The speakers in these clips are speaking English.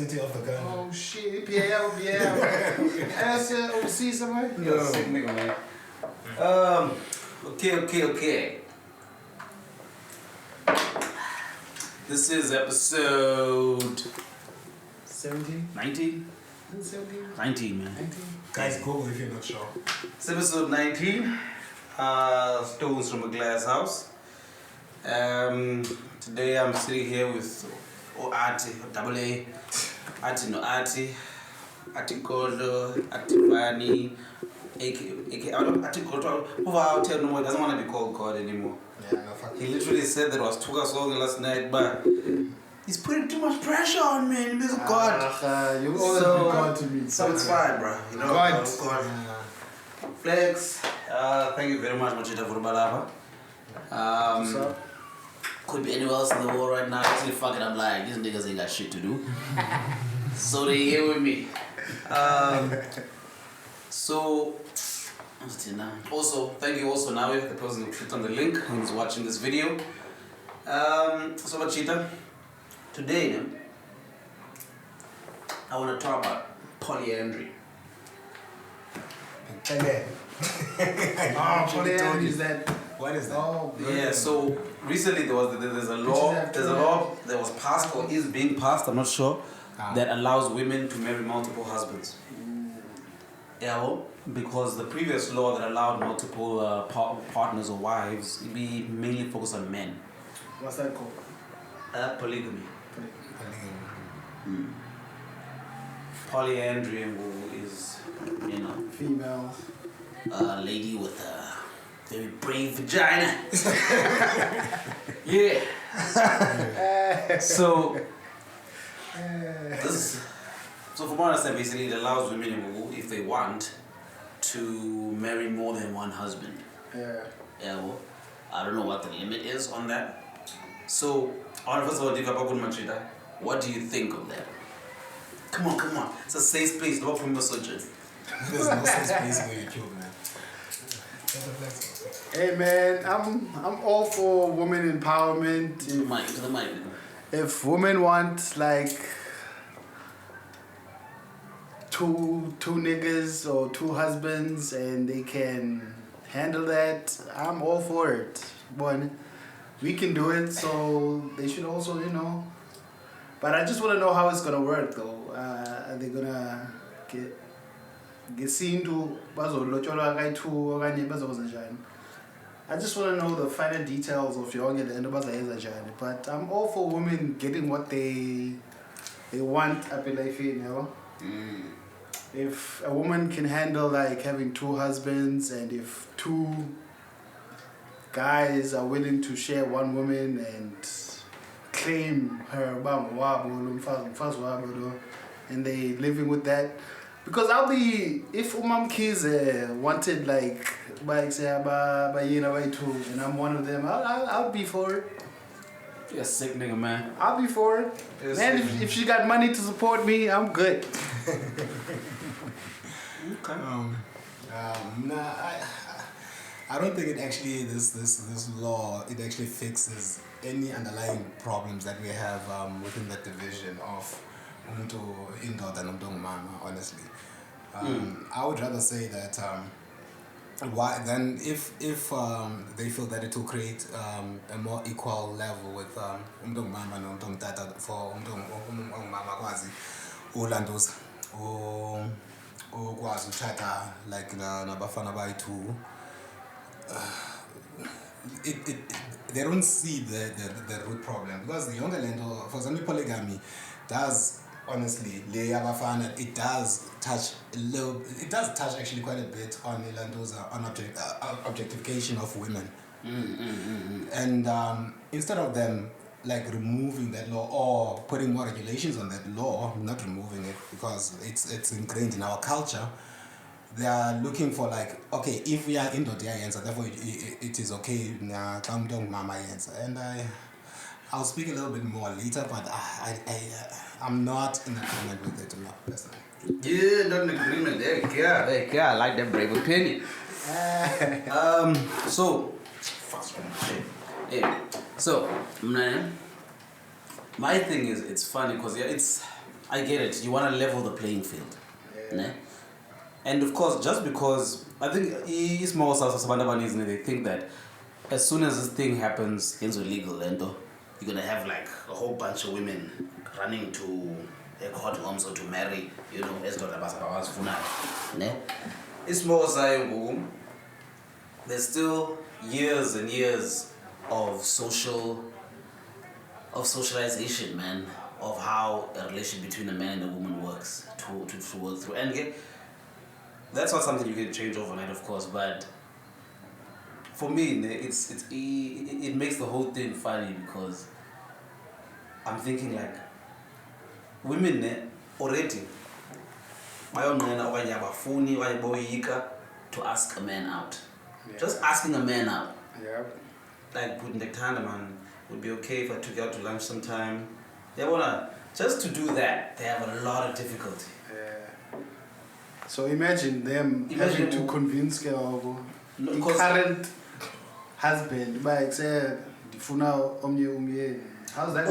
city of the gun. Oh shit, yeah. Ask overseas somewhere? You're sick nigga, man. Okay. This is episode 17? 19? 17? 19, man. 19? Guys, Google if you're not sure. It's episode 19. Stones from a Glass House. Today I'm sitting here with Ati, double A, Ati no Ati, Ati Godlo, Ati Vani, aka Ati Godlo. Over out here no more, doesn't want to be called God anymore. Yeah, no, fuck. He literally said that I was Tuga song last night, but he's putting too much pressure on me in this God. You always be God to me. So it's fine, bro. You know, God. Flex. Thank you very much, Machita Furbalava. What's up? Could be anywhere else in the world right now. Actually, fuck it, I'm like, these niggas ain't got shit to do. So they here with me. So, what's it now? Also, thank you also now the person who clicked on the link who's watching this video. So Machita, today I want to talk about polyandry. Polyandry is that? What is that? Oh, Yeah, so recently there's a law that was passed or is being passed, I'm not sure, that allows women to marry multiple husbands. Yeah, well, because the previous law that allowed multiple partners or wives, we mainly focus on men. What's that called? Polygamy. Polyandry is, you know, Females. a lady with a very brave vagina. Yeah. So from what I understand, basically it allows women, if they want, to marry more than one husband. Yeah. Yeah, well, I don't know what the limit is on that. So, first of all, Machida, what do you think of that? Come on. It's a safe place, not from Masoja. There's no such place where you kill, man. Hey man, I'm all for women empowerment. To the mic. If women want like two niggas or two husbands and they can handle that, I'm all for it. But we can do it, so they should also, you know. But I just want to know how it's gonna work though. Are they gonna get seen to bazolotsholwa kayi-2 okanye bazokwenza njani? I just want to know the finer details of yonke le nto bazayenza njani. But I'm all for women getting what they want up in life, you know. If a woman can handle like having 2 husbands, and if 2 guys are willing to share one woman and claim her and they living with that, because if Umam Kids wanted like bikes and I'm one of them, I'll be for it. You're a sick nigga, man. I'll be for it. Yes. Man, if she got money to support me, I'm good. Okay. I don't think it actually this law it actually fixes any underlying problems that we have within that division of umuntu indoda nomuntu ongumama, honestly. I would rather say that why then if they feel that it will create a more equal level with umuntu ongumama nomuntu ongutata for umuntu ongumama kwazi ulanduza ukwazi utshata like nabafana bayi-2. They don't see the root problem, because the younger lento, for example, polygamy does honestly it does touch actually quite a bit on objectification of women. And instead of them like removing that law or putting more regulations on that law, not removing it because it's ingrained in our culture, they are looking for like, okay, if we are in the therefore it is okay. And I'll speak a little bit more later, but I'm not in agreement with it personally. Yeah, not in agreement. Yeah, I like that brave opinion. So, man, my thing is, it's funny because I get it. You want to level the playing field. Yeah. Ne? And of course, just because I think it's more they think that as soon as this thing happens, it's illegal, you're gonna have like a whole bunch of women running to their court homes or to marry, as it's more saying there's still years and years of socialization, man, of how a relationship between a man and a woman works to work through. And that's not something you can change overnight, of course, but for me, it makes the whole thing funny because I'm thinking like women already to ask a man out. Yeah. Just asking a man out. Yeah. Like putting the time, man, would be okay if I took you out to lunch sometime. They wanna just to do that. They have a lot of difficulty. Yeah. So imagine them having to convince the current husband by saying, how's that?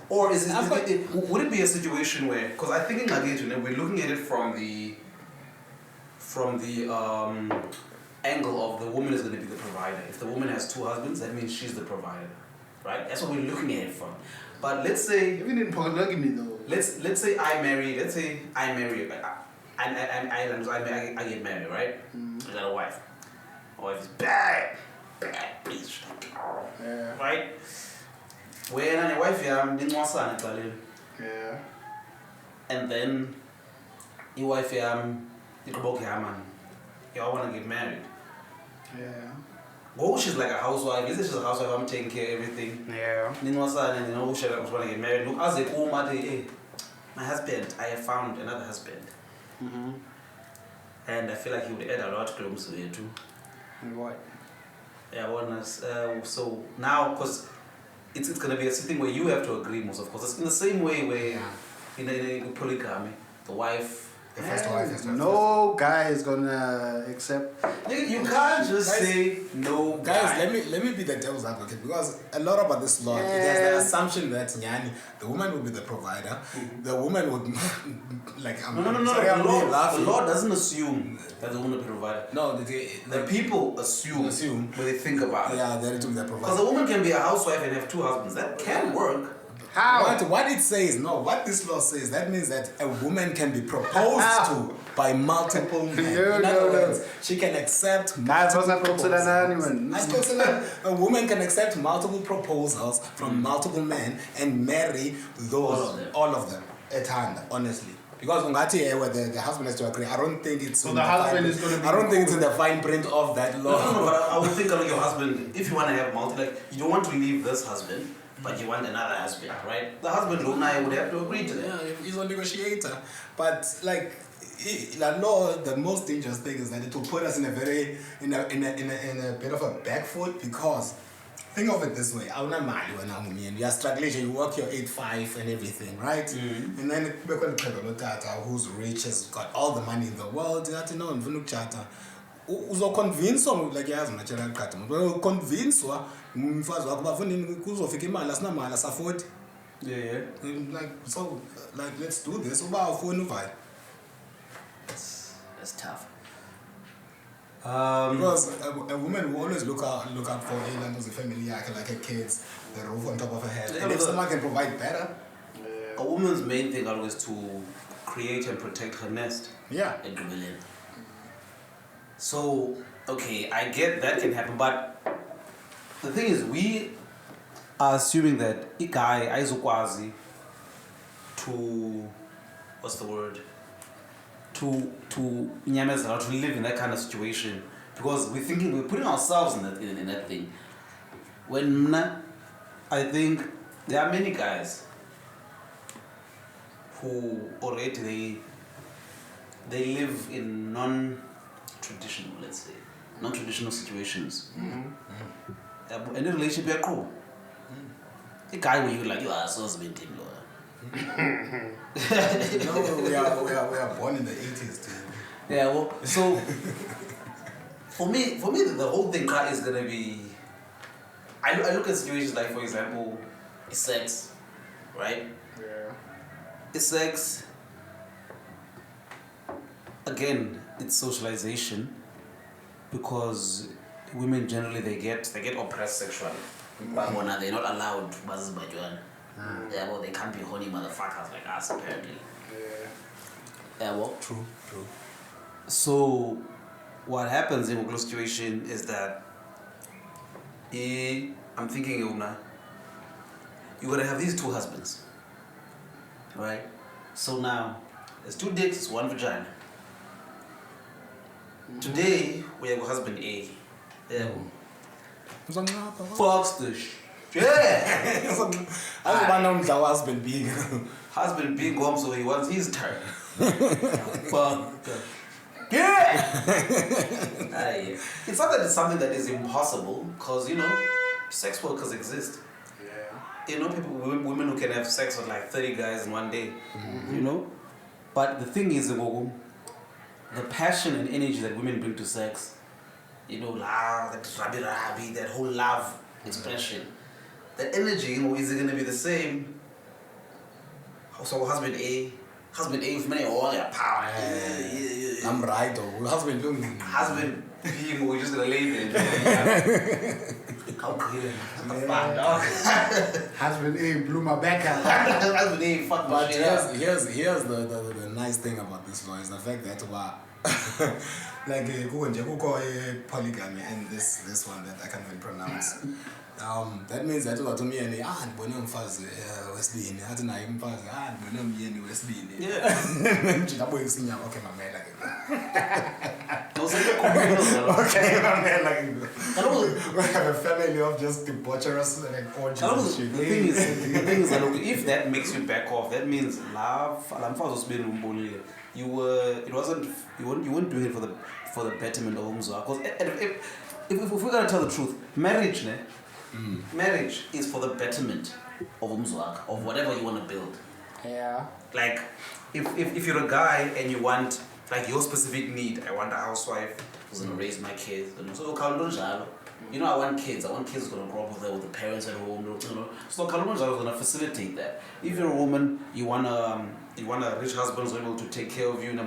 Or is it, would it be a situation where, because I think again, we're looking at it from the angle of the woman is going to be the provider. If the woman has two husbands, that means she's the provider, right? That's what we're looking at it from. But let's say even in polygamy though. Let's say I get married, right? I got a wife. My wife is bad, please, Yeah. right? When I wife yeah, and then your wife I want to get married. Yeah. Well, she's like a housewife. She's a housewife. I'm taking care of everything. Yeah. And she was want to get married. Look, I was like, oh my husband. I have found another husband. Mm-hmm. And I feel like he would add a lot to him too. And what? Yeah, so now, because it's going to be a thing where you have to agree most, of course. It's in the same way where in a polygamy, the wife. The first wife has to have no guy is gonna accept. You can't just say no. Guys, let me be the devil's advocate because a lot about this law, it has the assumption that the woman will be the provider. The woman would like. No. The law doesn't assume that the woman will be the provider. No, the people assume when they think about it. Yeah, they're to be the provider. Because a woman can be a housewife and have two husbands. That can work. How? What it says, what this law says, that means that a woman can be proposed to by multiple men. In other words, she can accept multiple proposals. A woman can accept multiple proposals from multiple men and marry all of them at hand, honestly. Because where the husband has to agree, I don't think it's so the husband is going to be I don't think it's in the fine print of that law. No, but I would think like your husband, if you want to have you don't want to leave this husband, but you want another husband, right? The husband Lunai would have to agree to that. Yeah, he's a negotiator. But the law, the most dangerous thing is that it will put us in a bit of a back foot because think of it this way, you are struggling, you work your 8-5 and everything, right? Mm-hmm. And then who's rich has got all the money in the world, uzoconvincewa like yazi mnatshela qatha uzoconvincewa umfazi wakho bafuna kuzofika imali asinamali asafodi like let's do this uba ufuna uvayo. That's tough. Because a woman will always look out for the family yakhe, like her kids, the roof on top of her head, and if someone can provide better. A woman's main thing always to create and protect her nest. Yeah. So, okay, I get that can happen, but the thing is, we are assuming that a guy aizokwazi to, what's the word? To nyamezela, to live in that kind of situation, because we're putting ourselves in that thing. When I think there are many guys who already they live in non-traditional, let's say, non-traditional situations. Mm-hmm. And the relationship is cool. The guy where you like, you are so husband, No, we are born in the 80s too. Yeah, well, so for me, the whole thing is gonna be. I look at situations like, for example, sex, right? Yeah. is sex. Again, it's socialization, because women generally they get oppressed sexually. But when they're not allowed, yeah, well, they can't be horny motherfuckers like us apparently. Yeah, well, True. so what happens in a Godlo situation is that I'm thinking, you're gonna have these two husbands, right? So now there's two dicks, one vagina. Today we have husband A. Yeah. Fucks the yeah. Husband being. Husband being home, so he wants his turn. Fuck the yeah. It's not that it's something that is impossible, because sex workers exist. Yeah. People, women who can have sex with like 30 guys in one day. But the thing is, the passion and energy that women bring to sex, love, that rabi, that whole love expression, that energy, is it going to be the same? So husband A with many all their power. I'm right, though. Husband being. We're just going to lay there. How clear. Husband A blew my back out. Husband A fuck my But shit up. here's the nice thing about this law is the fact that like polygamy and this one that I can't even pronounce. That means that to me and ndibone umfazi wesibini athi naye umfazi ndibone umyeni wesibini. Yeah. Ndabuye isinyama okay mamela ke. Okay, We have a family of just debaucherous and orgies and shit. The thing is that if that makes you back off, that means love. You weren't doing it for the betterment of umzwa. Because if we're gonna tell the truth, marriage is for the betterment of umzwa, of whatever you want to build. Yeah. Like if you're a guy and you want like your specific need, I want a housewife who's gonna raise my kids. So I want kids. I want kids who's gonna grow up with the parents at home. So is gonna facilitate that. If you're a woman, you want a rich husband who's able to take care of you. You're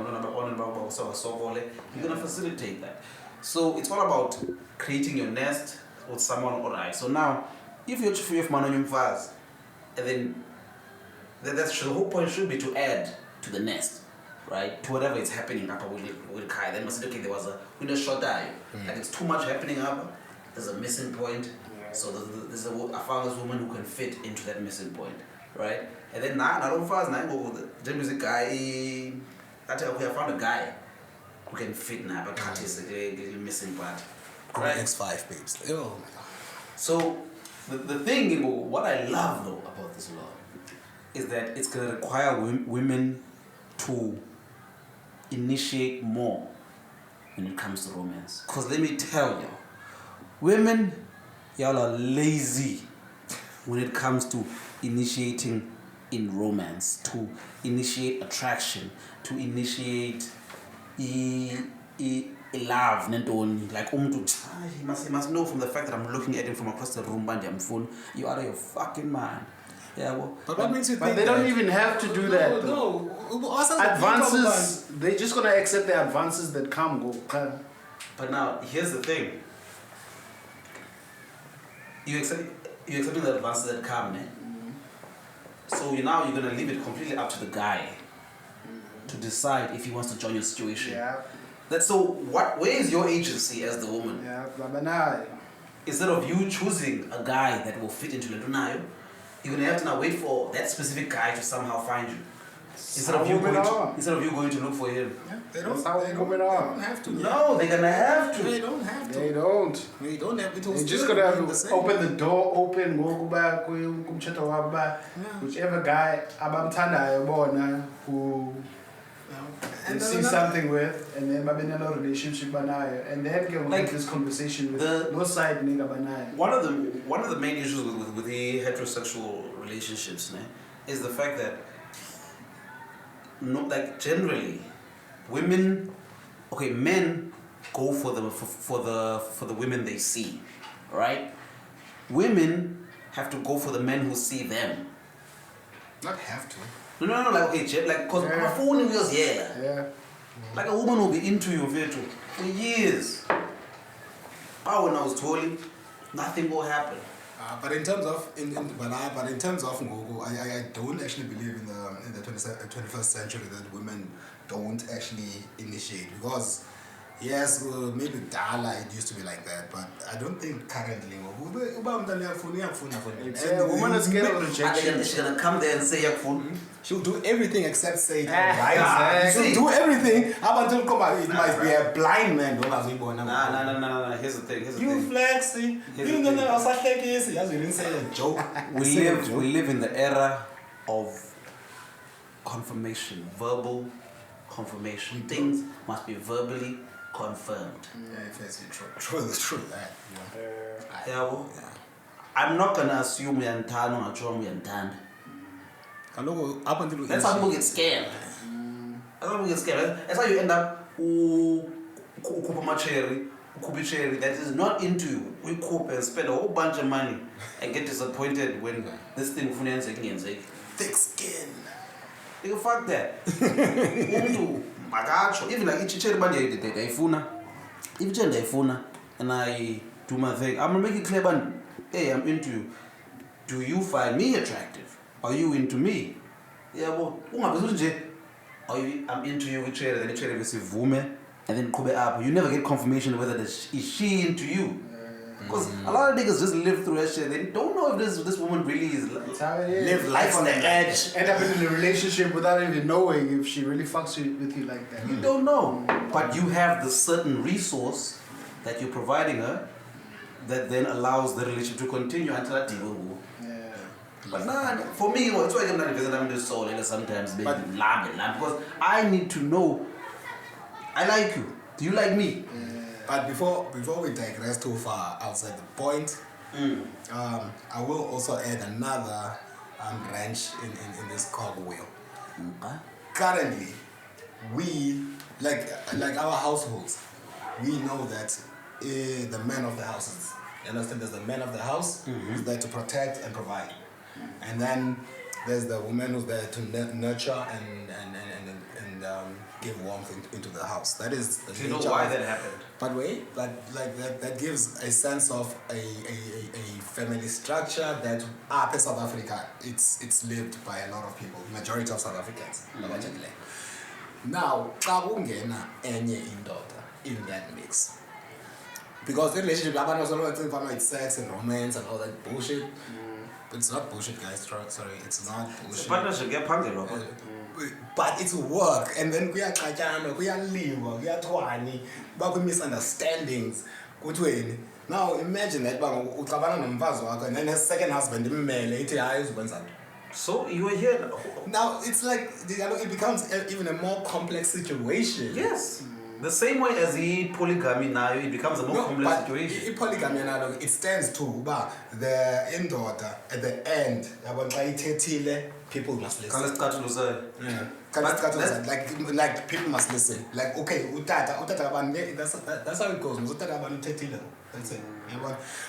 gonna facilitate that. So it's all about creating your nest with someone. Alright. So now, if you're free of manonyum fast, and then that's the whole point should be to add to the nest, right? To whatever is happening up with Kai. Then must say, okay, there was a window shot die. Like it's too much happening up. There's a missing point. Yeah. So I found this woman who can fit into that missing point, right? And then now I don't fast now the music guy. I found a guy who can fit now, but cut is the missing part. Right. X5 babes. Oh my god. So the thing, what I love though about this law is that it's gonna require women to initiate more when it comes to romance. Because let me tell you, women, y'all are lazy when it comes to initiating in romance, to initiate attraction, to initiate love, like he must know from the fact that I'm looking at him from across the room, and I'm full. You out of your fucking mind. Yeah, well, But what makes you think But they don't even have to do that. No. Advances, they're just gonna accept the advances that come. but now here's the thing. You're accepting the advances that come, man. So now you're gonna leave it completely up to the guy to decide if he wants to join your situation. Yeah. Where is your agency as the woman? Yeah, Instead of you choosing a guy that will fit into Letunayo, you're gonna have to now wait for that specific guy to somehow find you. Instead of you going to look for him. Yeah, they That's don't how women are. have to. No, they're gonna have to. They don't have to. They don't. They don't have to. They're just gonna have to open the door, go back, whichever guy who they see something with, and then in a relationship and then get Like, this conversation with no side nigga banaya. One of the main issues with the heterosexual relationships is the fact that generally men go for the women they see, right? Women have to go for the men who see them. Not have to. No, like, okay, Chip, like, because my phone was here. Yeah. Like, a woman will be into you for years. But when I was told, nothing will happen. But in terms of Ngoku, I don't actually believe in the 21st century that women don't actually initiate, because yes, maybe Dala it used to be like that, but I don't think currently Ngoku. Yeah, woman is scared of rejection. She's gonna come there and say yakfun. She'll do everything except say it right. Exactly. She'll do everything up until come out. It might be a blind man. Nah. Here's the thing. You flexy. You know, I was like, yes, you didn't say a joke. We live in the era of confirmation, verbal confirmation. Things must be verbally confirmed. Yeah, if it's true. Yeah, well, I'm not gonna assume we are ntano, I'm sure we are ntand. Up until That's how people get scared. That's how you end up cherry that is not into you. We cope and spend a whole bunch of money and get disappointed when this thing thick skin. You fuck that. Even like each cherry band if and I do my thing, I'm gonna make it clear, but hey, I'm into you. Do you find me attractive? Are you into me? Yeah, well, I'm into you with cherry, then cherry with woman, and then come up. You never get confirmation whether is she into you. Because a lot of niggas just live through that shit. They don't know if this woman really is. That's how it is. Live life on the edge. End up in a relationship without even knowing if she really fucks with you like that. You don't know. But you have the certain resource that you're providing her that then allows the relationship to continue until that deal. Yeah. But nah, for me, it's why I'm not visiting the soul and sometimes maybe lamb because I need to know I like you. Do you like me? But before we digress too far outside the point, I will also add another wrench in this cogwheel. Okay. Currently, we like our households, we know that the man of the house is. You understand? There's the man of the house who's there to protect and provide, and then there's the woman who's there to nurture and give warmth into the house. That is the Do you know why that happened? But wait, that gives a sense of a family structure that South Africa, it's lived by a lot of people, majority of South Africans. Now, enye indoda in that mix. Because the relationship, it's sex and romance and all that bullshit. But it's not bullshit, guys. Sorry, it's not bullshit. Partnership, get punked, But it's work, and then we misunderstandings. Now imagine that and then his second husband, so you were here. now it's like it becomes even a more complex situation. Yes. The same way as the polygamy now, it becomes a more complex situation. Polygamy it stands to the daughter at the end. People must listen. Like people must listen. Like okay, that's how it goes. That's it.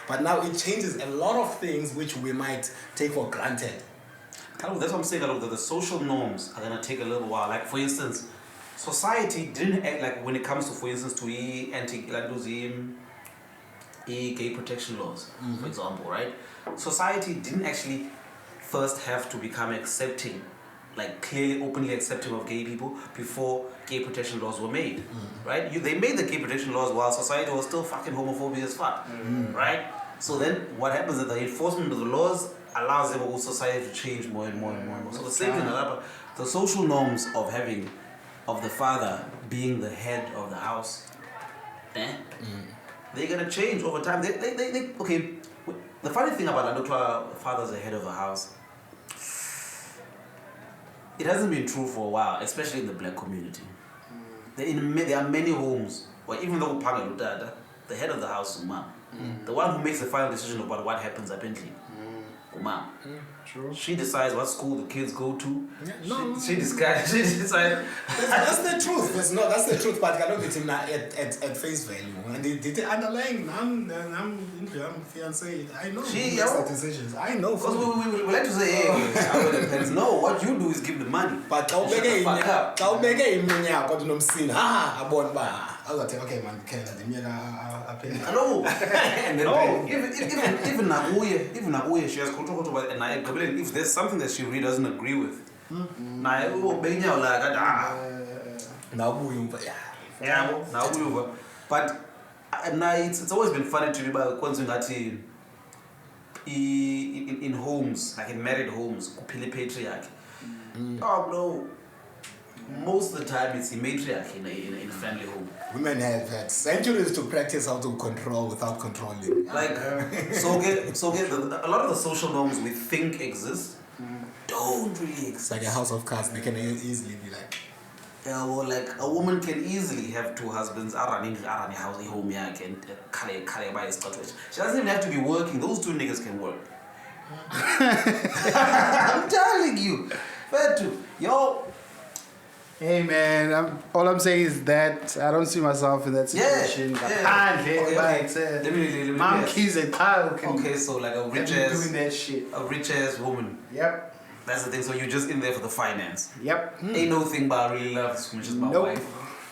But now it changes a lot of things which we might take for granted. That's what I'm saying. That the social norms are gonna take a little while. Like for instance, society didn't act like when it comes to, for instance, to anti-landusm, gay protection laws, for example, right? Society didn't actually first have to become accepting, like clearly, openly accepting of gay people before gay protection laws were made, right? They made the gay protection laws while society was still fucking homophobic as fuck, right? So then what happens is the enforcement of the laws allows the whole society to change more and more and more and more. So the same thing, the social norms of the father being the head of the house, they're gonna change over time. They okay. The funny thing about Landotwa father's the head of the house, it hasn't been true for a while, especially in the black community. There are many homes where even though the head of the house is mom, the one who makes the final decision about what happens apparently. Mom. True. She decides what school the kids go to. Yeah, no, She decides. that's the truth. That's the truth. But I don't get him at face value. And the underlying, I'm fiancé. I know. She, makes the decisions. I know. Because we like to say, hey, it depends. No, what you do is give the money. But Shut the fuck up. Okay, man, No, no. Even Naguye, she has control over, and I believe if there's something that she really doesn't agree with, but it's always been funny to me about constantly in homes, like in married homes, patriarchy. Oh no. Most of the time, it's a matriarch in a family home. Women have had centuries to practice how to control without controlling. Like, a lot of the social norms we think exist don't really exist. It's like a house of cards. They can easily be like, yeah, well, like a woman can easily have two husbands. Running house home, yeah, can by his cottage. She doesn't even have to be working. Those two niggas can work. I'm telling you, fair to yo. Hey man, all I'm saying is that I don't see myself in that situation. Okay, so like a rich ass doing that shit. A rich ass woman. Yep. That's the thing. So you're just in there for the finance. Yep. Ain't no thing but I really love so much as my wife.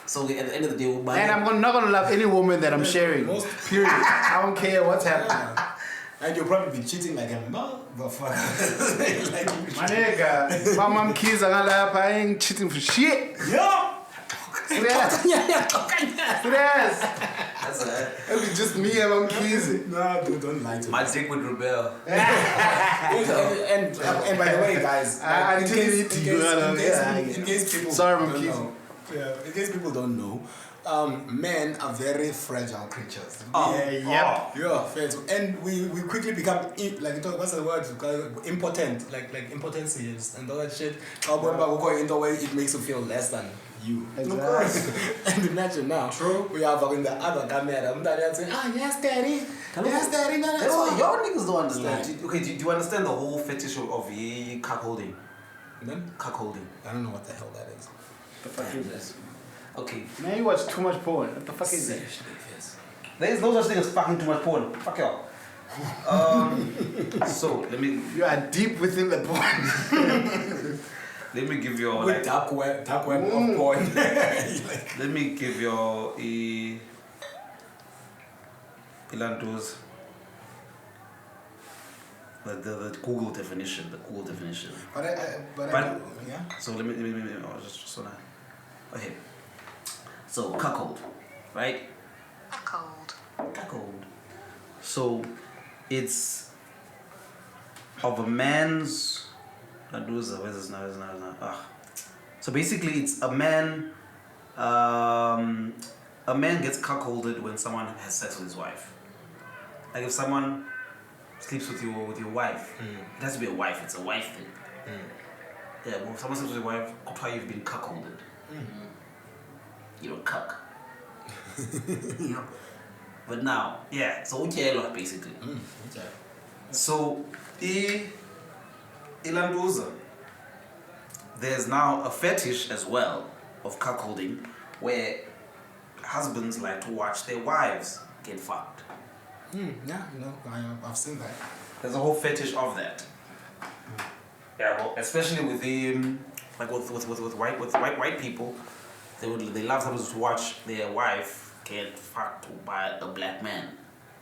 So at the end of the day, we'll buy and I'm not gonna love any woman that I'm sharing. Period. I don't care what's happening. And you'll probably be cheating like a motherfucker. Like, my nigga, my mom kids are gonna I ain't cheating for shit. Yo! Serious. That's a, It'll be just me and mom kids. No, dude, don't lie to me. my dick would rebel. And by the way, guys, in case people don't know, in case people don't know, men are very fragile creatures. And we quickly become what's the word? Impotent, like impotency and all that shit. It makes you feel less than you. Exactly. And imagine now, we are in the other camera. I'm saying, yes, daddy. Yes, daddy. No, That's why y'all niggas don't understand. Okay, do you understand the whole fetish of cuckolding? Then? Cuckolding. I don't know what the hell that is. The fuck is this? Okay. Man, you watch too much porn. What the fuck is that? Yes. There is no such thing as fucking too much porn. Fuck y'all. So let me. You are deep within the porn. Let me give you like dark web of porn. Let me give you Polyandrousness. The Google definition. But yeah. So let me just so now. Okay. So cuckold, right? Cuckold. So it's of a man's. Where's this now? So basically, it's a man. A man gets cuckolded when someone has sex with his wife. Like if someone sleeps with your wife, it has to be a wife. It's a wife thing. Yeah, well, if someone sleeps with your wife, that's why you've been cuckolded. You don't cuck. But now, yeah, so basically. Okay. So, Polyandrousness, there's now a fetish as well of cuckolding where husbands like to watch their wives get fucked. Yeah, I've seen that. There's a whole fetish of that. Yeah, well, especially with with white people, they love to watch their wife get fucked by a black man,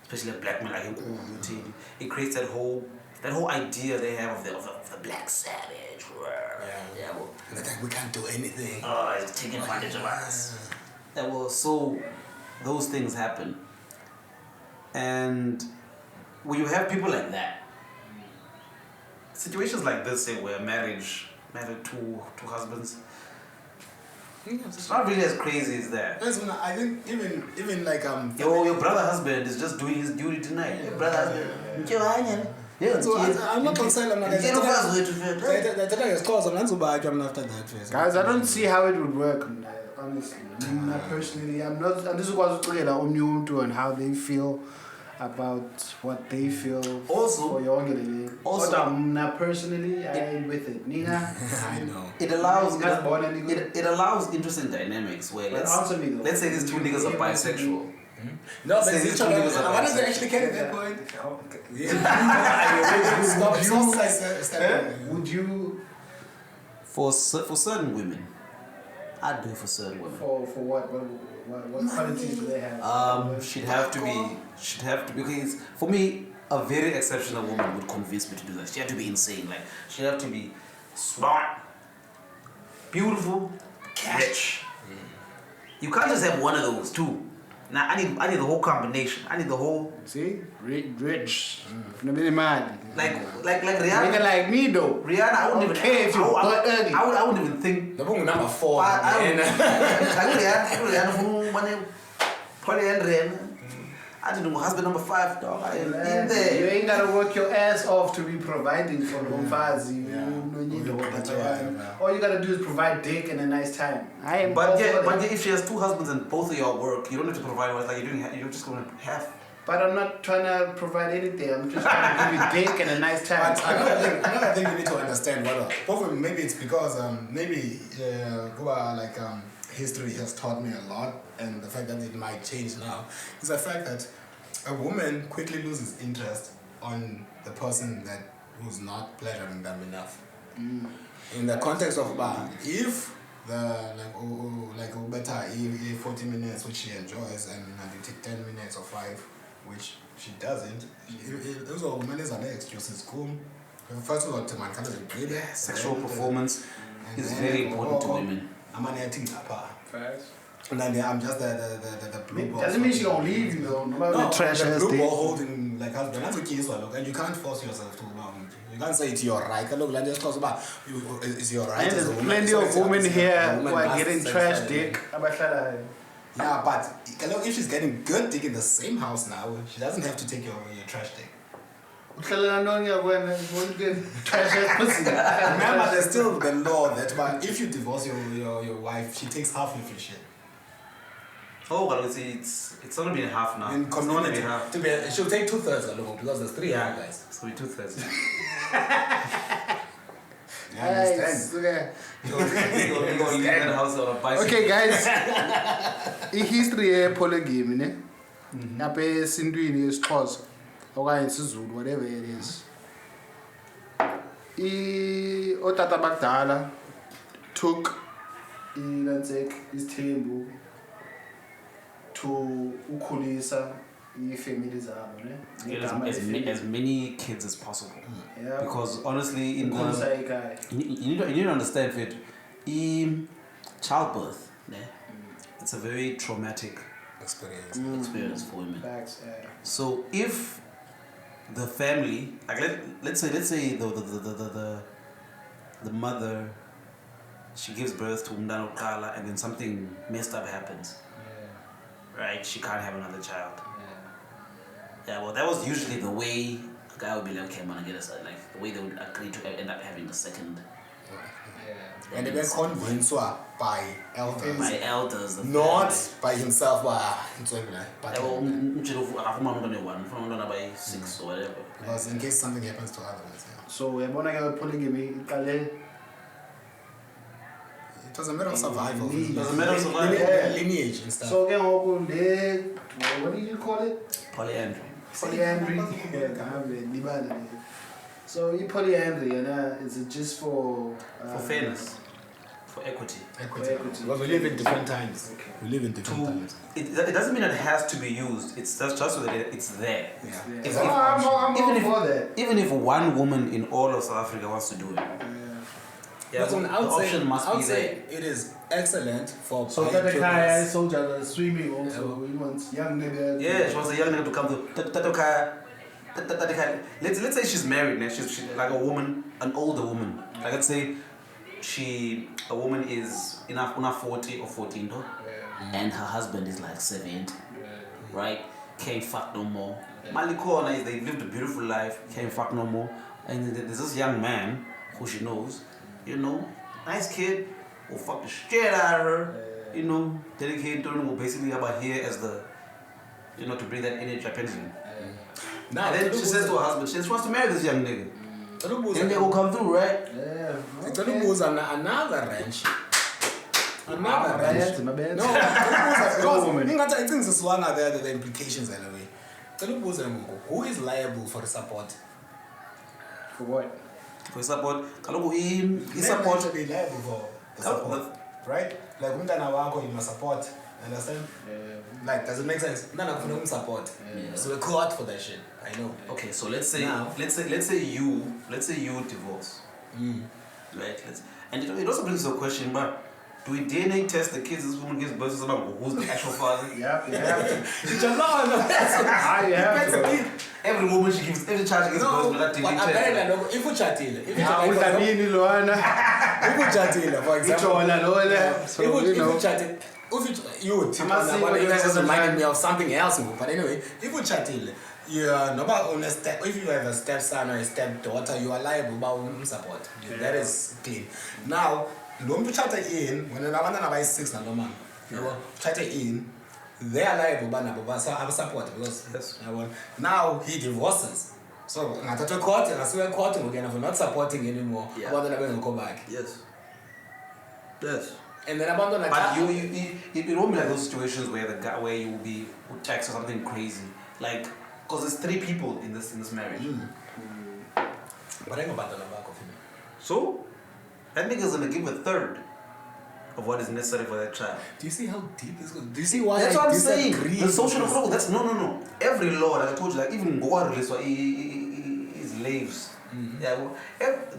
especially a black man like him. It creates that whole idea they have of the black savage. Yeah, well, like we can't do anything. Oh, he's taking advantage of us. Yeah, well, so those things happen, and when you have people like that, situations like this, say where married two husbands. It's not really as crazy as that. I think even like your brother husband is just doing his duty tonight. Your brother husband. So I'm not concerned. I'm not Guys, I don't see how it would work. Honestly, personally, I'm not. And this is what on how they feel about what they feel Also- for your living. also- But personally, I ain't with it. Nina, I know. It allows That's born and good. it allows interesting dynamics where But answer me though. let's say these two niggas are Able to bisexual. No, but Say it's these two niggas are what does it bisexual. actually carry that Yeah. point? Would you For certain women, I'd do it for certain women. for what? What qualities do they have? She'd have to be because for me, a very exceptional woman would convince me to do that. She had to be insane. Like she'd have to be smart, beautiful, rich. You can't just have one of those two. Now I need the whole combination. I need the whole See, rich. No be mad. like Nigga Rihanna. like me though. Rihanna, I wouldn't even Okay, if you butt ugly. I wouldn't even think. The book number 4. Rihanna from one Polyandrousness. I didn't know husband number 5, dog. I ain't in You there. ain't gotta work your ass off to be providing for the Mfazi. All you gotta do is provide dick and a nice time. I am all But for that. if she has 2 husbands and both of y'all work, you don't have to provide one. Like you're just gonna have. But I'm not trying to provide anything. I'm just trying to give you dick and a nice time. But another thing you need to understand, probably maybe it's because history has taught me a lot, and the fact that it might change now is the fact that a woman quickly loses interest on the person who's not pleasuring them enough. In the context of if better 40 minutes which she enjoys and you take 10 minutes or 5 which she doesn't, those are women is an excuses cool. First of all, to man Sexual performance is very important to women. I'm an acting apart. Facts. And then I'm just the blue ball. Doesn't mean she gonna leave you though. No, No, trash the ass blue dick. ball holding like husband. That's okay, so and you can't force yourself to. You can't say it's your right. Look, like just talks about it's your right. And as a there's woman. plenty So of it's women a here woman who are must getting say trash something. dick. Yeah, but if she's getting good dick in the same house now, she doesn't have to take your trash dick. Remember, Remember, there's still the law that if you divorce your wife, she takes half of your shit. Oh, well, it's only been half now. In It's only community, been half. she'll take 2/3 alone because there's 3 young guys. So we 2/3. You understand? Okay, guys. History of polygamy, ne? Naphe esintwini yesiXhosa okanye isiZulu, whatever it is. Otata bakudala took isithembu to ukhulisa ifamily zabo, ne? As many kids as possible. Yeah. Because honestly, in Ukhulisa the ikhaya. you need to understand it. Childbirth, it's a very traumatic experience for women. Facts, yeah. So if the family, like let's say the mother, she gives birth to Umdano Kala and then something messed up happens, right? She can't have another child. Yeah, well, that was usually the way a guy would be like, okay, I'm gonna get a, like the way they would agree to end up having a second. And they were convinced by elders. By elders. The Not family. by himself, Yeah, well, by 6 or whatever. because in case something happens to others. So uyabona ke polygamy iqale It was a matter of survival. It was a matter of survival. Yeah. Lineage and stuff. so ke ngoku le what did you call it? Polyandry. Polyandry. Yeah, ngabe libala le. So polyandry is it just for For fairness. For equity. Equity. Equity. Because we live in different times. Okay. We live in different times. It doesn't mean that it has to be used. It's just so that it's there. Yeah. Yeah. If- I'm all for that. Even if one woman in all of South Africa wants to do it, yeah, But the option must be there. It is excellent for So that the guy soldier swimming also. He wants young nigga. Yeah, she wants a young nigga to come to let's say she's married now. She's like a woman, an older woman. Like let's say a woman is in her 40 or 14, and her husband is like 70, right? Can't fuck no more. Malikona is they've lived a beautiful life, can't fuck no more. And then there's this young man who she knows, nice kid, will fuck the shit out of her, dedicated to her, will basically have her here as the you know, to bring that energy pendulum. Now, And then she says to her husband, she wants to marry this young nigga. And they will come through, right? Yeah. It's another ranch. Another ranch. My bad. No, I think this one are there, the implications anyway. Who is liable for the support? For what? For support, he support. Should be liable for the support, right? Like umntana wakho you must support. Understand? Like, does it make sense? None of them support. So we're caught for that shit. I know. Okay, so let's say you divorce, right? And it also brings up a question, but do we DNA test the kids this woman gives birth to somebody who's the actual father? Yeah, you have to. You have to. Every woman she gives, every child she gives birth with that DNA test. If you chatile, If you guys just reminded me of something else, but anyway, if you chatile, you are not on a step. If you have a stepson or a stepdaughter, you are liable about support. That is clean. Now, don't chat in when the man is 6 and no man. Chat in, they are liable, but I have support because now he divorces. So I thought court and I swear court again for not supporting anymore. About the going to go back. Yes. And then abandon a but it won't be like those situations where the guy where you will be taxed or something crazy. Like, because there's 3 people in this marriage. But I ain't abandon a back of him. So that nigga's gonna give a third of what is necessary for that child. Do you see how deep this goes? Do you see why that's what I'm saying? The social with role, that's no. Every law, like I told you, like even God is slaves. Yeah, well,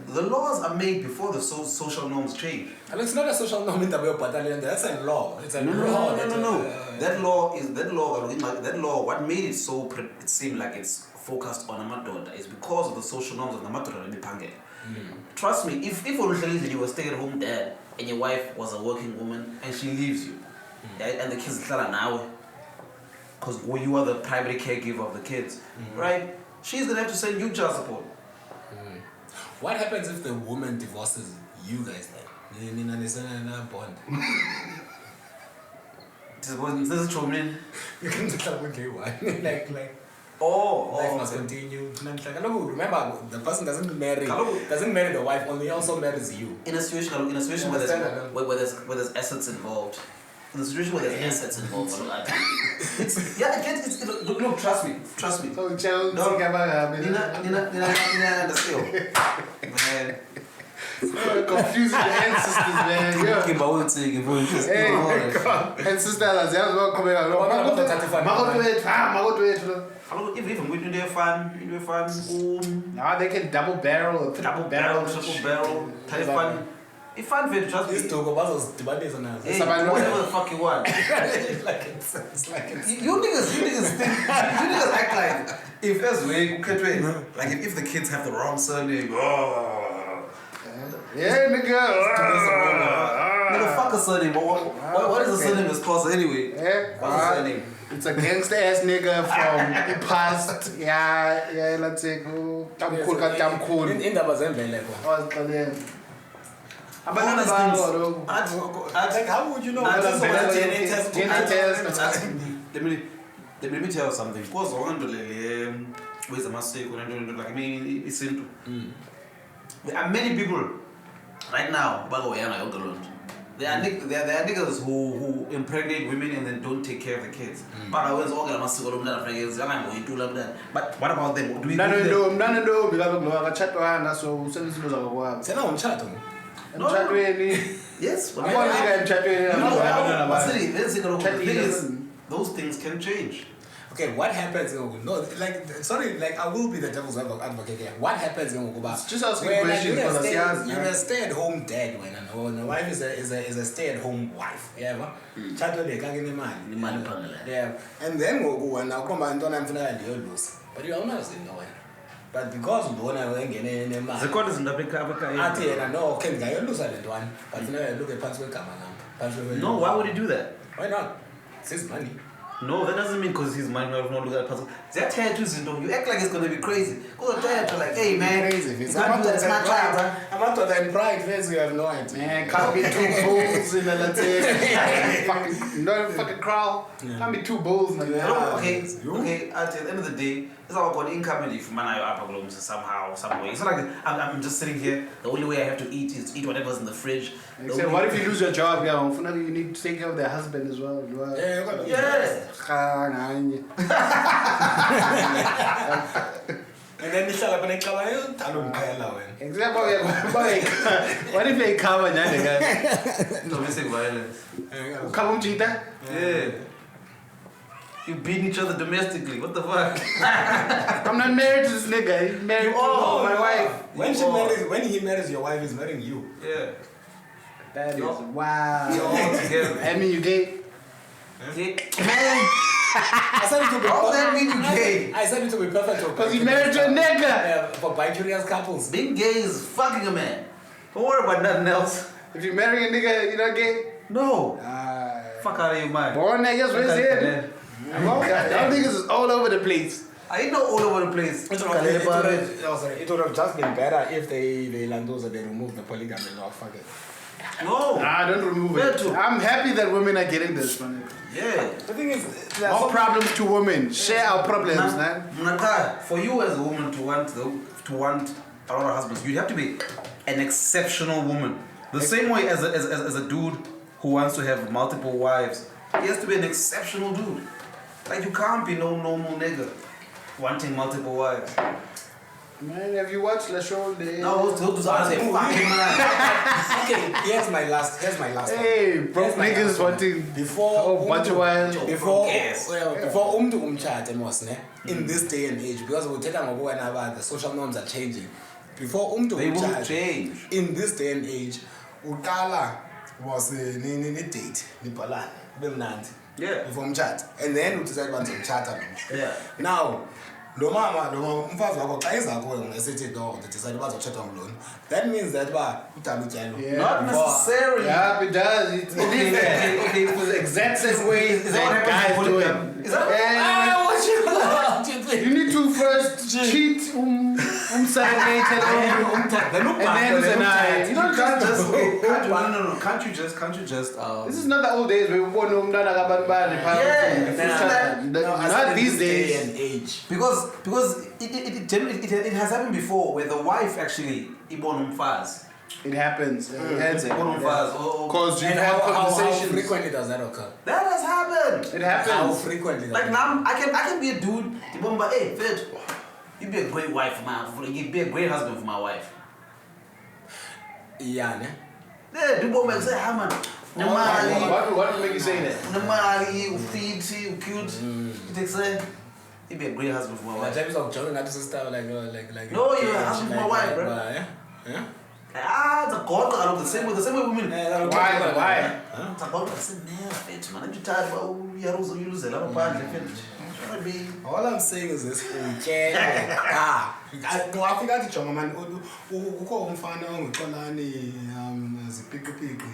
the laws are made before the social norms change. And it's not a social norm in the way battalion. That's a law. It's a law. No. That law. What made it so it seemed like it's focused on amadoda is because of the social norms of the amadoda. Trust me, if you were a stay-at-home dad and your wife was a working woman and she leaves you, and the kids are now, because you are the primary caregiver of the kids, right? She's gonna have to send you child support. What happens if the woman divorces you guys then? You understand a bond. This is true, man. You can tell why. like life must continue. Remember, the person doesn't marry the wife, only also marries you. In a situation where there's assets involved. In a situation where there's assets involved, look, trust me. So chill, man. Confusing the ancestors, man. And sisters, as well coming along. If I'm going to do fun, now they can double barrel, triple barrel, type fun. If fun fit, trust me. This talk about debates on us. Whatever the fuck you want. It's like it's you niggas act like if there's way, like if the kids have the wrong surname, yeah, nigga. Nigga, fuck a surname, but what is the surname that's called anyway? What's the surname? It's a gangster ass nigga from the past. Yeah, let's say go. Damn cool. In the bazembe like how would you know? Let me tell you something. Because with the mistake, like I mean, it's simple. There are many people right now. There are niggas who impregnate women and then don't take care of the kids. But what about them? Do we yes. Those things can change. Okay, what happens? I will be the devil's advocate here. What happens in Uguba? Just asking questions you're a stay-at-home dad when the wife is a stay-at-home wife. Yeah, yeah. And then when I come and don't lose. But you are not saying no way. But because you don't get any money. The court is in the big no, can lose that one. But you know, look at Pansway Kamana. No, why would you do that? Why not? It's his money. No, that doesn't mean because he's might not look at person. That tattoos, you act like it's gonna be crazy. Because a tattoo, like, hey man, Crazy. you can't do that. It's my child, bro. I'm not that pride. First, you have no idea. Man, can't be two bulls in the latte. Fucking, no fucking crowd. Can't be two bulls like that. No, okay, at the end of the day, it's all about income and if man I upper somehow, some way. It's not like I'm just sitting here, the only way I have to eat is eat whatever's in the fridge. Except, what if you lose your job? Yeah, you need to take care of their husband as well. Yeah. And then nihlala phana ecala uthanda umqhela wena. Except what if they cover that? Domestic violence. Cover cheetah? Yeah. You beat each other domestically. What the fuck? I'm not married to this nigga. He's married to my wife. When he marries your wife, he's marrying you. Yeah. That is wow. You're all together. I mean, you gay? Man. I said it to be How that mean you gay? I said it to be perfect. Because you married to a nigga. For bi-curious couples. Being gay is fucking a man. Don't worry about nothing else. If you marry a nigga, you're not gay? No. Fuck out of your mind. Born niggas, where's it? Y'all niggas is all over the place. I ain't know all over the place. It would have just been better if they removed the polygamy law. Fuck it. No. Nah, don't remove it. I'm happy that women are getting this, man. Yeah. The thing is, All problems to women. Share our problems, man. Naka, for you as a woman to want a lot of husbands, you'd have to be an exceptional woman. The same way as a dude who wants to have multiple wives, he has to be an exceptional dude. Like you can't be no normal nigga wanting multiple wives. Man, have you watched the show? No, those are fucking man. okay, here's my last. Hey, broke niggas wanting before bunch of wives. Before umntu umtshate mos ne in this day and age, because we tell them about the social norms are changing. Before umntu They won't umtshate change. in this day and age, uqala was ni date nibhalana bemnandi. Yeah. Before umtshate, and then decide bantu umtshata. Yeah. Now lo umfazi wakho xa eza kuwe ngesithi no decide bazotshata ngulona, that means that udala utyalo. Not necessarily. Yeah, it does. It is that. Okay, for the exact same way that guys do it. Is that You need to first cheat, serenade, and then deny. You don't can't just no. Can't you just This is not the old days where we want to not these days. Day and age. because it has happened before where the wife actually ibon umfazi. It happens. Because how frequently does that occur? That has happened. It happens. How frequently? Like now, I can be a dude. Hey, Fed, you'd be a great wife for you'd be a great husband for my wife. Yeah, ne? Yeah, do bomba say, "How man? What would make you say that? Namali, you feed, you cute. You take say, you'd be a great husband for my wife." My of joking at sister like. No, you're a husband for my wife, bro. Yeah. It's a god the same way women. Why? It's a god I said, "Nah, Fed, man, you tired about you lose a lot of parts, All I'm saying is this, ngwafika athi jonga man ukho umfana ongiqolani zipikipiki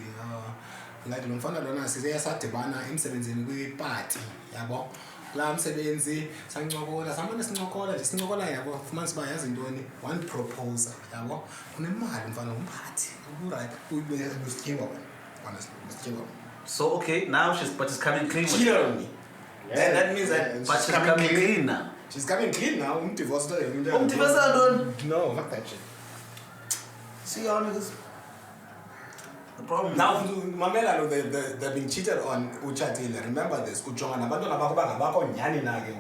ngathi lo mfana lona size sadibana emsebenzini kwiparty yabo la msebenzi sancokola samane sincokola nje sincokola yabo fumanisa ba yazi intoni one proposal yabo unemali mfana umphathi right uyibesithingo honestly. So okay, now she's coming clean with you. Yeah, that means that but she's coming clean now. She's coming clean now. Divorced her. No, fuck that shit. See y'all niggas. The problem now, Mamela, they've been cheated on Uchatile. Remember this. Uchonga nabantu nabako nyani nage.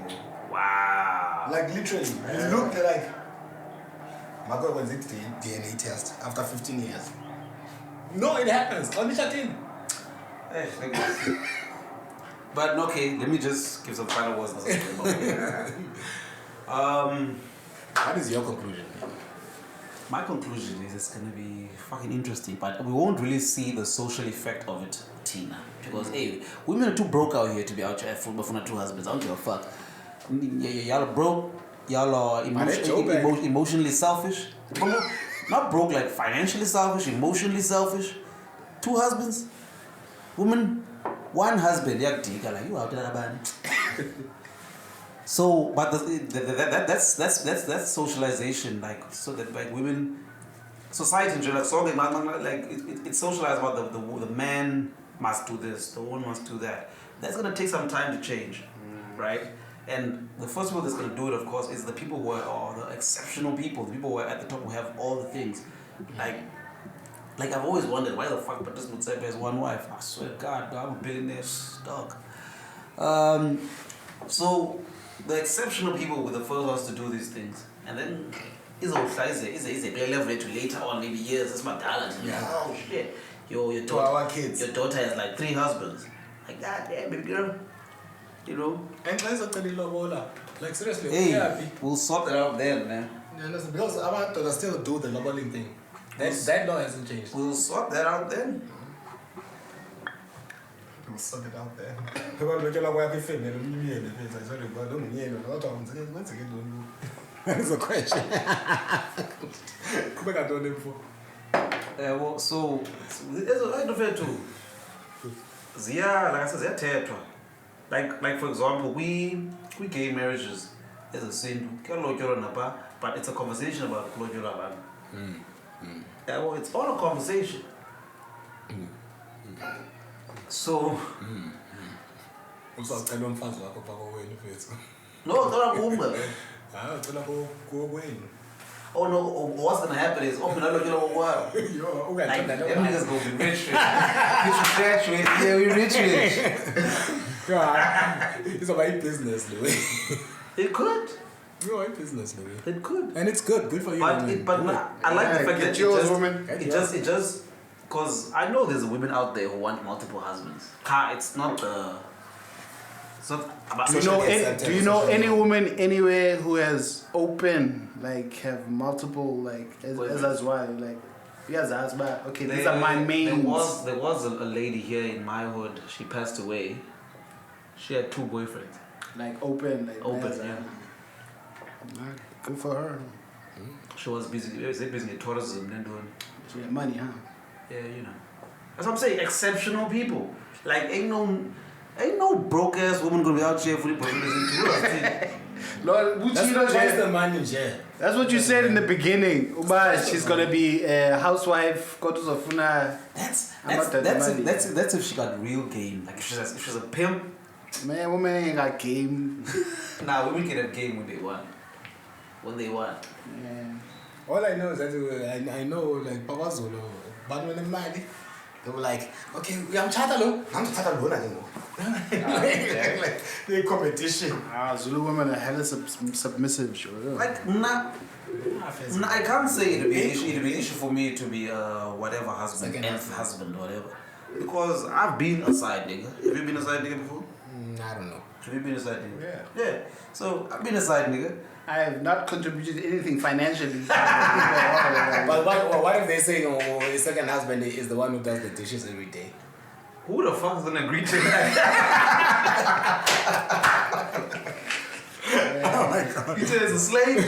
Wow. Like literally, you look like. My God, was it the DNA test after 15 years? No, it happens. On Uchatile. Hey, but okay, let me just give some final words. What is your conclusion? My conclusion is it's gonna be fucking interesting, but we won't really see the social effect of it, Tina. Because hey, women are too broke out here to be out here for two husbands. I don't give a fuck. Y'all are broke. Y'all are emotionally selfish. Not broke like financially selfish, emotionally selfish. Two husbands. Women. One husband, like you out there, man. So, but that's socialization, like so that like women, society in general, so like it's socialized about the man must do this, the woman must do that. That's gonna take some time to change, right? And the first people that's gonna do it, of course, is the people who are the exceptional people, the people who are at the top who have all the things, like I've always wondered why the fuck Patrice Motsepe has one wife. I swear to God, I'm a billionaire dog. So the exceptional people were the first ones to do these things, and then is a leverage later on, maybe years. That's my talent. Yeah. Oh shit, your To daughter, our kids. your daughter has like 3 husbands. Like God damn, baby girl, you know. And like seriously, Hey, we'll sort that out then, man. Yeah, listen, because our daughters still do the loboling thing. That law hasn't changed. We'll sort that out then. We'll sort it out there. People look like where they That's a question. Come back, I told them before. Well, so there's a lot of it too. Zia, like I said, Zia Tetra. Like for example, we gay marriages as a sin, but it's a conversation about yeah, well, it's all a conversation. So no, oh no, what's gonna happen is like them niggas gonna be rich. Yeah, we rich. It's about business, Louis. It could. You're in business, Louis. It could. And it's good for you. But I like the fact that Get yours, it just because I know there's women out there who want multiple husbands. It's not about Do you know any woman anywhere who has open, like have multiple, like as well, like yes, as well. Okay, these are my main. There was a lady here in my hood. She passed away. She had 2 boyfriends. Like open, Yeah. Good for her. She was busy in tourism and doing. She had money, huh? Yeah, you know. That's what I'm saying. Exceptional people. Like ain't no broke ass woman gonna be out here for the boyfriends. Lord, That's the money, yeah. That's what you said in the beginning. Uba, she's gonna be a housewife. Go to Zafuna. That's if she got real game. Like if she's a pimp. Man, woman ain't got game. Nah, women can have game when they want. Yeah. All I know is that I know like Papa Zulu, but when I'm mad, they were like, okay, I'm Chatalo. I'm Chatalo, I don't know. Like the competition. Zulu women are hella submissive, sure. Like I can't say it'll be an issue for me to be whatever husband, nth husband, whatever. Because I've been a side nigga. Have you been a side nigga before? I don't know. Have you been a side nigga? Yeah. So I've been a side nigga. I have not contributed anything financially. But what if they say his second husband is the one who does the dishes every day? Who the fuck is gonna agree to that? Oh my God. You said it's a slave?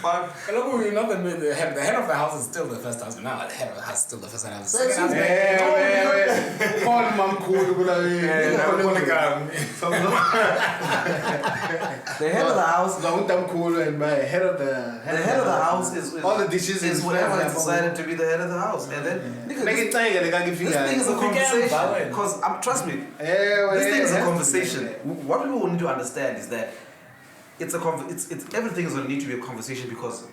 Fuck. The head of the house is still the first husband. Now the head of the house is still the first husband. Second husband. The head of the house. The head of the house is all the dishes is whoever has decided to be the head of the house, and then this thing is a conversation. Because trust me, this thing is a conversation. What people need to understand is that it's everything is going to need to be a conversation because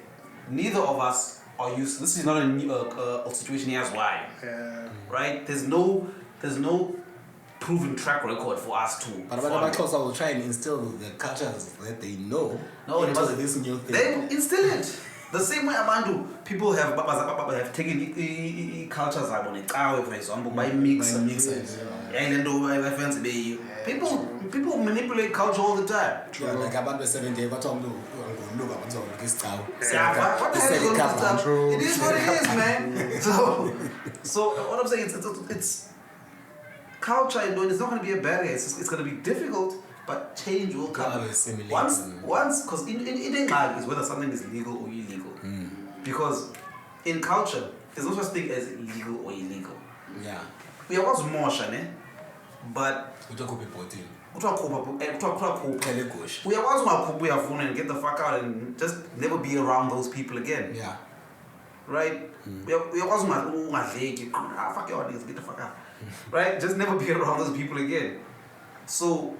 neither of us are used. This is not a situation here's why. Right? There's no proven track record for us to. But about I will try and instill the cultures that they know. No, it wasn't this new thing. They instill it. The same way Amandu, people have taken cultures for example, by mixers. And then people manipulate culture all the time. Yeah, like about 70, what the hell is it is what it is, man. So what I'm saying it's culture, it's not going to be a barrier. It's going to be difficult, but change will come. Once, because in England is whether something is legal or illegal. Because in culture, there's no such thing as legal or illegal. Yeah. We are what's more, But Kuthiwa khupha ibhotile. kuthiwa khupha. Phela egusha. Uyakwazi ungakhuphi uyafuna and get the fuck out and just never be around those people again. Yeah. Right? Uyakwazi ungadleki. Fuck your niggas, get the fuck out. Right? Just never be around those people again. So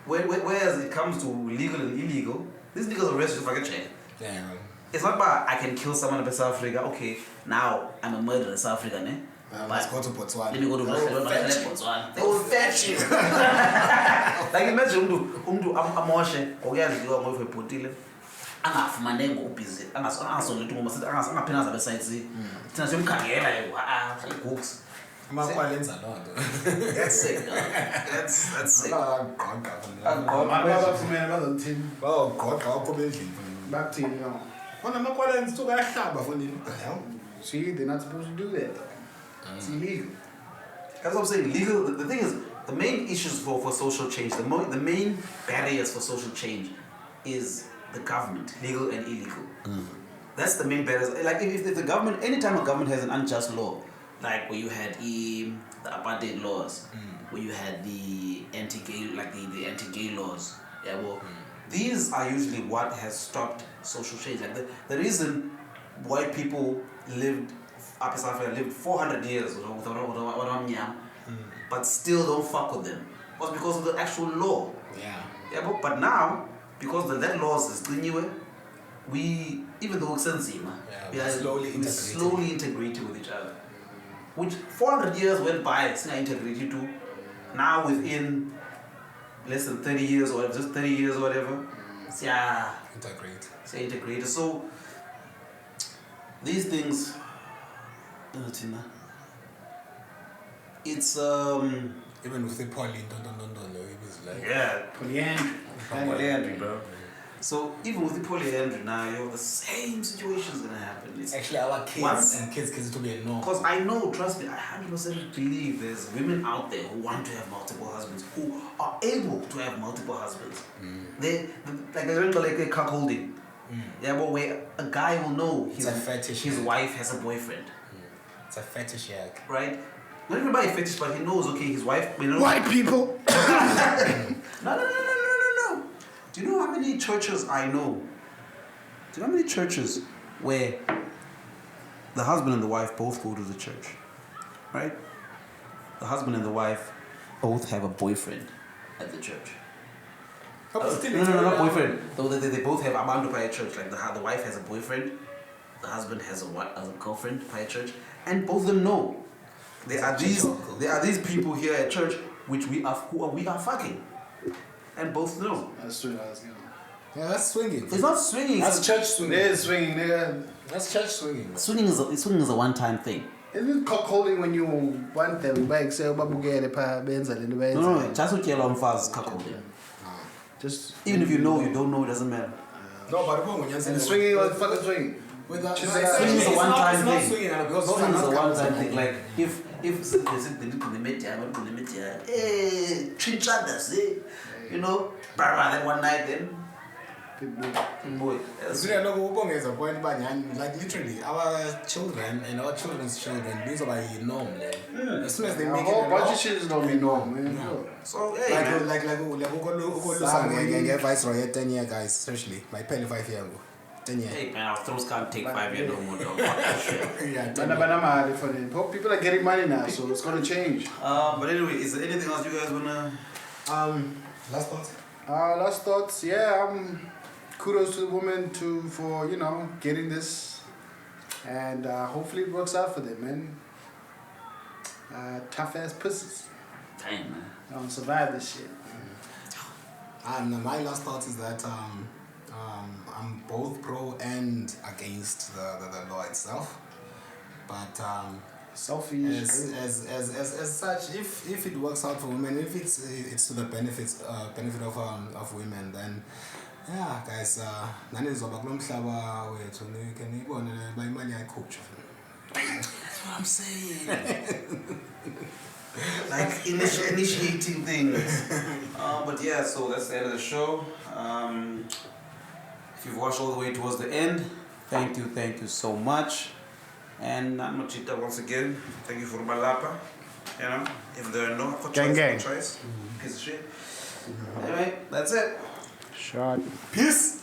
whereas it comes to legal and illegal, these niggas are arrested for a jail. Yeah. It's not about I can kill someone in South Africa. Okay, now I'm a murderer in South Africa, ne? Let's go to Botswana. Let me go to Botswana. They will fetch you. Like imagine umntu amoshe okuyaziwa ngofe ebhotile angafumane ngobhizi angasonto into ngoma sithi angaphina zabe side thina siyomkhangela yebo igooks Amakwalenza loo nto. that's sick dog. That's sick. Abafumene bazothini? Bayogqogqa waphuma endlini. Bakuthini no? Khona amakwalenza usuke ayahlaba fonini. See, they're not supposed to do that. It's illegal. That's what I'm saying. Legal. The thing is, the main issues for social change, the main barriers for social change, is the government, legal and illegal. That's the main barriers. Like if the government, anytime a government has an unjust law, like where you had the apartheid laws, where you had the anti-gay, like the anti-gay laws, yeah, well, these are usually what has stopped social change. Like the reason white people lived up in South Africa lived 400 years but still don't fuck with them was because of the actual law. Yeah, but now because that law is clean, we even though it's Zima, we are slowly integrated with each other. Which 400 years went by, it's not integrated to now within less than 30 years or whatever, just 30 years or whatever. It's integrated. So these things, it's even with the polyandry, it was like polyandry, bro. So even with the polyandry now, you have the same situations gonna happen. It's actually our kids and kids to be a norm. Because I know, trust me, I 100% believe there's women out there who want to have multiple husbands, who are able to have multiple husbands. They remember like a cuckolding. Yeah, but where a guy will know his wife has a boyfriend. It's a fetish, yeah. Right? Not everybody fetish, but he knows, okay, his wife... White people! No. Do you know how many churches I know? Do you know how many churches where the husband and the wife both go to the church? Right? The husband and the wife both have a boyfriend at the church. No, not boyfriend. They both have Amando by a church. Like the wife has a boyfriend, the husband has a girlfriend by a church, and both of them know there are these people here at church which we are fucking, and both know. That's true. Yeah, that's swinging. It's not swinging. That's church swinging. It is swinging, nigga. That's church swinging. Swinging is a one-time thing. Isn't it cockholding when you want them back? Say, babugele pa benza le benza. No, just what yellow fast cuckolding. Just even if you know, you don't know, it doesn't matter. No, but when you're swinging or fucking swinging. Swinging is a one-time thing. Swinging is a one-time thing. Like if you know, that one night then. Boy. Like literally, our children and our children's children, these are like norm. As soon as they make it, a bunch of shit is gonna be norm, man. So hey, like Viceroy 10 year guys, seriously, my pen 5 year ago. 10 years. Hey man, our throats can't take 5 years no more, dog. Fuck that shit. Yeah, people are getting money now, so it's gonna change. But anyway, is there anything else you guys wanna? Last thoughts. Last thoughts. Yeah. Kudos to the women for getting this, and hopefully it works out for them, man. Tough ass pussies. Damn, man. Don't survive this shit. My last thought is that I'm both pro and against the law itself, but selfish as such, if it works out for women, if it's to the benefit of women, then yeah, guys, nanizoba kulo mhlaba wethu nike nibone bayimali yayikhutshwa. That's what I'm saying. Like initiating things. But yeah, so that's the end of the show. If you've watched all the way towards the end, thank you so much. And I'm Chita once again. Thank you for Balapa. If there are no Gang, gang. choice, piece of shit. Anyway, that's it. Shot. Peace.